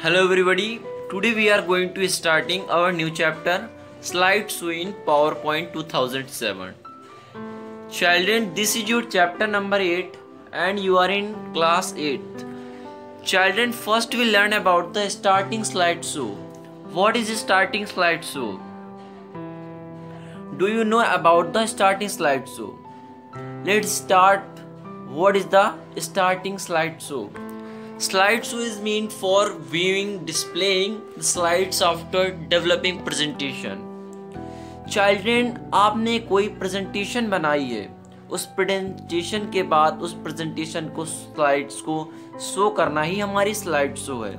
Hello everybody, today we are going to starting our new chapter Slideshow in PowerPoint 2007. Children, this is your chapter number 8 and you are in class 8th. Children, first we learn about the starting slideshow. What is a starting slideshow? Do you know about the starting slideshow? Let's start. What is the starting slideshow? Slideshow is meant for viewing, displaying the slides after developing presentation. Children, आपने कोई presentation बनाई है, उस presentation के बाद उस presentation को slides को show करना ही हमारी slide show है.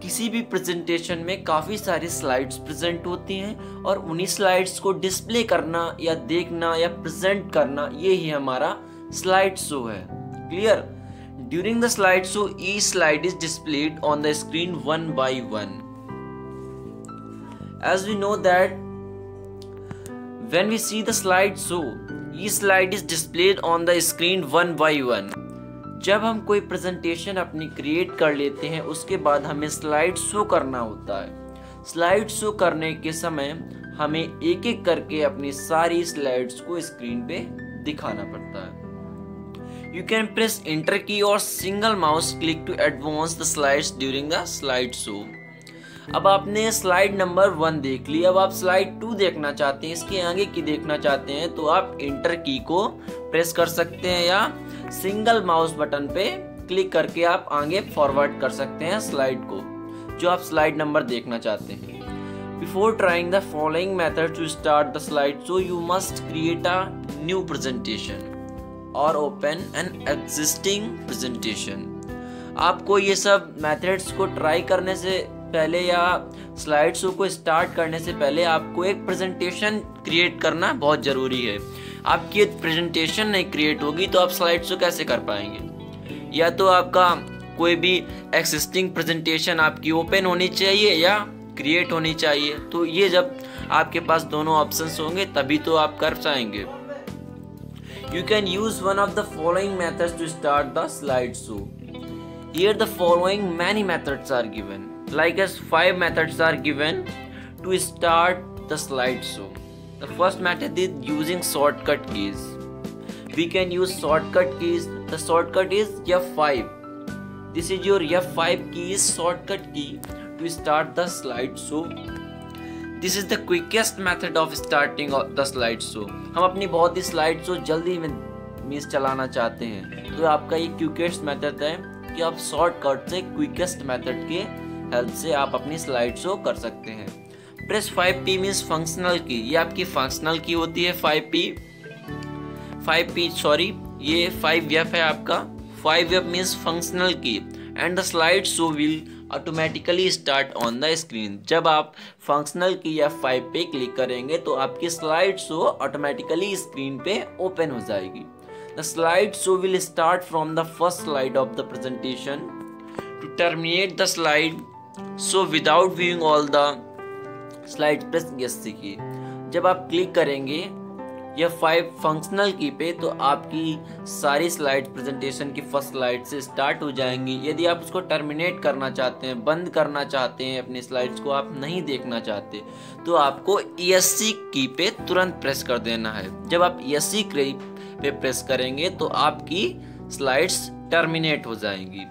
किसी भी presentation में काफ़ी सारी slides present होती हैं और उन्हीं slides को display करना या देखना या present करना ये ही हमारा slide show है. Clear? During the slideshow, each slide is displayed on the screen one by one. As we know that when we see the slideshow, each slide is displayed on the screen one by one. जब हम कोई presentation अपनी create कर लेते हैं उसके बाद हमें slide show करना होता है. Slide show करने के समय हमें एक एक करके अपनी सारी slides को screen पे दिखाना पड़ता है. You can press enter key or single mouse click to advance the slides during the slideshow. अब आपने स्लाइड नंबर 1 देख ली. अब आप स्लाइड 2 देखना चाहते हैं, इसके आगे की देखना चाहते हैं तो आप इंटर की को प्रेस कर सकते हैं या सिंगल माउस बटन पे क्लिक करके आप आगे फॉरवर्ड कर सकते हैं स्लाइड को जो आप स्लाइड नंबर देखना चाहते हैं. Before trying the following method to start the slideshow, you must create a new presentation और ओपन एन एग्जिस्टिंग प्रेजेंटेशन. आपको ये सब मेथड्स को ट्राई करने से पहले या स्लाइड शो को स्टार्ट करने से पहले आपको एक प्रेजेंटेशन क्रिएट करना बहुत ज़रूरी है. आपकी एक प्रेजेंटेशन नहीं क्रिएट होगी तो आप स्लाइड शो कैसे कर पाएंगे. या तो आपका कोई भी एग्जिस्टिंग प्रेजेंटेशन आपकी ओपन होनी चाहिए या क्रिएट होनी चाहिए. तो ये जब आपके पास दोनों ऑप्शंस होंगे तभी तो आप कर पाएंगे. You can use one of the following methods to start the slideshow. Here the following many methods are given. Like as 5 methods are given to start the slideshow. The first method is using shortcut keys. We can use shortcut keys. The shortcut is F5. This is your F5 key is shortcut key to start the slideshow. This is the quickest method of starting the slideshow. हम अपनी बहुत ही slideshow जल्दी में चलाना चाहते हैं तो आपका ये quickest method है कि आप shortcut से quickest method के help से आप अपनी slideshow कर सकते हैं. Press 5P means functional key. ये आपकी functional key होती है 5P सॉरी ये 5F है आपका. 5F means functional key and the slideshow will automatically start on the screen. जब आप फंक्शनल की या 5 पे क्लिक करेंगे तो आपकी स्लाइड शो ऑटोमेटिकली स्क्रीन पे ओपन हो जाएगी. The slide show will start from the first slide of the presentation to terminate the slide show without viewing all the slide. Press yes key. जब आप click करेंगे या 5 functional की पे तो आपकी सारी स्लाइड प्रेजेंटेशन की फर्स्ट स्लाइड से स्टार्ट हो जाएंगी. यदि आप उसको टर्मिनेट करना चाहते हैं, बंद करना चाहते हैं, अपनी स्लाइड्स को आप नहीं देखना चाहते तो आपको ESC की पे तुरंत प्रेस कर देना है. जब आप ESC की पे प्रेस करेंगे तो आपकी स्लाइड्स टर्मिनेट हो जाएंगी.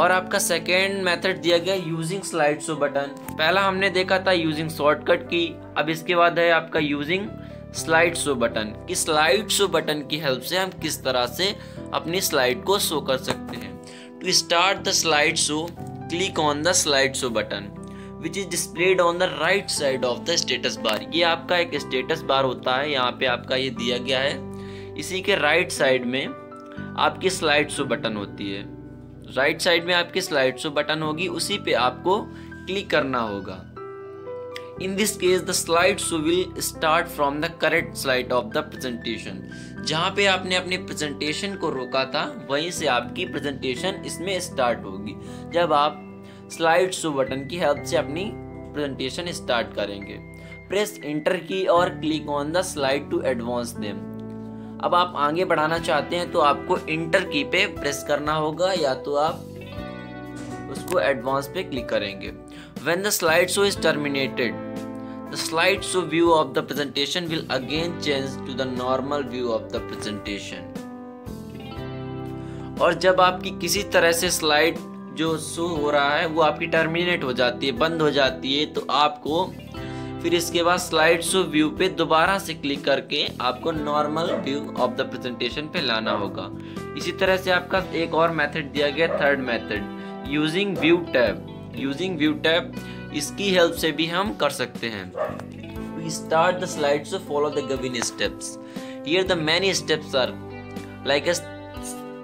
और आपका सेकेंड मेथड दिया गया यूजिंग स्लाइड शो बटन. पहला हमने देखा था यूजिंग शॉर्टकट की. अब इसके बाद है आपका यूजिंग स्लाइड शो बटन. कि स्लाइड शो बटन की हेल्प से हम किस तरह से अपनी स्लाइड को शो कर सकते हैं. To start the slide show click on the slide show button which is displayed on the right side of the status bar. ये आपका एक स्टेटस बार होता है, यहाँ पे आपका ये दिया गया है. इसी के राइट साइड में आपकी स्लाइड शो बटन होती है. राइट साइड में आपकी स्लाइड शो बटन होगी, उसी पे आपको क्लिक करना होगा. In this case, the slideshow will start from the correct slide of the presentation. जहाँ पे आपने अपने presentation को रोका था वहीं से आपकी presentation इसमें start होगी जब आप slideshow बटन की help से अपनी presentation start करेंगे. Press enter key और click on the slide to advance them. अब आप आगे बढ़ाना चाहते हैं तो आपको इंटर की पे प्रेस करना होगा या तो आप उसको एडवांस पे क्लिक करेंगे। When the slideshow is terminated, the slideshow view of the presentation will again change to the normal view of the presentation. और जब आपकी किसी तरह से स्लाइड जो शो हो रहा है वो आपकी टर्मिनेट हो जाती है, बंद हो जाती है, तो आपको फिर इसके बाद स्लाइड शो व्यू पे दोबारा से क्लिक करके आपको normal view of the presentation पे लाना होगा। इसी तरह से आपका एक और मेथड दिया गया, third method, using view tab. Using view tab इसकी हेल्प से भी हम कर सकते हैं। We start the slide so follow the given steps. Here the many steps are like as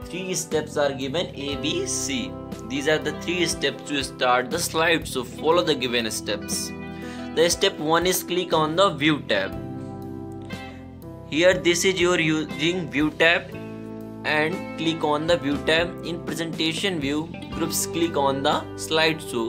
3 steps are given A, B, C. These are the 3 steps to start the slide, so follow the given steps. The step 1 is click on the view tab. Here this is your using view tab and click on the view tab. In presentation view groups click on the slide show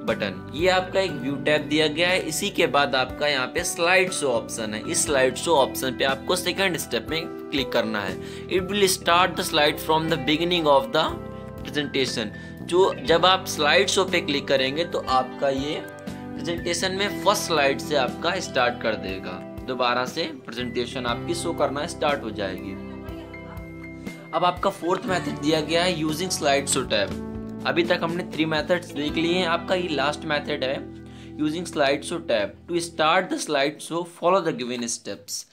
button. ये आपका एक view tab दिया गया है। इसी के बाद आपका यहाँ पे स्लाइड शो ऑप्शन है। इस स्लाइड शो ऑप्शन पे आपको सेकंड स्टेप में क्लिक करना है। It will start the slide from the beginning of the presentation. जो जब आप स्लाइड शो पे क्लिक करेंगे तो आपका ये प्रेजेंटेशन में फर्स्ट स्लाइड से आपका स्टार्ट कर देगा। दोबारा से प्रेजेंटेशन आपकी शो करना स्टार्ट हो जाएगी। अब आपका फोर्थ मेथड दिया गया है यूजिंग स्लाइड शो टैब। अभी तक हमने 3 मेथड्स देख लिए हैं। आपका ये लास्ट मेथड है using slide show tab. To start the slide show follow the given steps.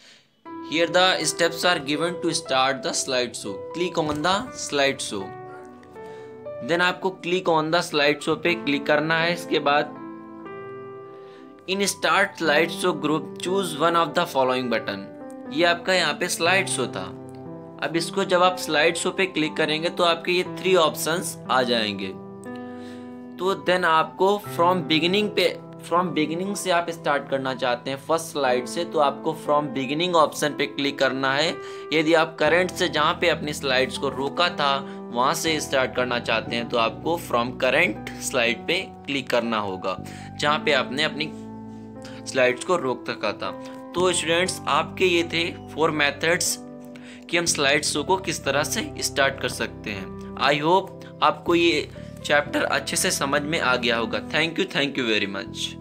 Here the steps are given to start the slide show. Click on the slide show, then आपको click on the slide show पे click करना है। इसके बाद in start slide show group choose one of the following button. ये आपका यहाँ पे स्लाइड शो था। अब इसको जब आप स्लाइड शो पे क्लिक करेंगे तो आपके ये 3 ऑप्शंस आ जाएंगे। तो देन आपको फ्रॉम बिगिनिंग से आप स्टार्ट करना चाहते हैं फर्स्ट स्लाइड से, तो आपको फ्रॉम बिगिनिंग ऑप्शन पे क्लिक करना है। यदि आप करंट से जहाँ पे अपनी स्लाइड्स को रोका था वहाँ से स्टार्ट करना चाहते हैं तो आपको फ्रॉम करंट स्लाइड पे क्लिक करना होगा जहाँ पे आपने अपनी स्लाइड्स को रोक रखा था। तो स्टूडेंट्स, आपके ये थे 4 मेथड्स कि हम स्लाइड शो को किस तरह से स्टार्ट कर सकते हैं। आई होप आपको ये चैप्टर अच्छे से समझ में आ गया होगा। Thank you very much.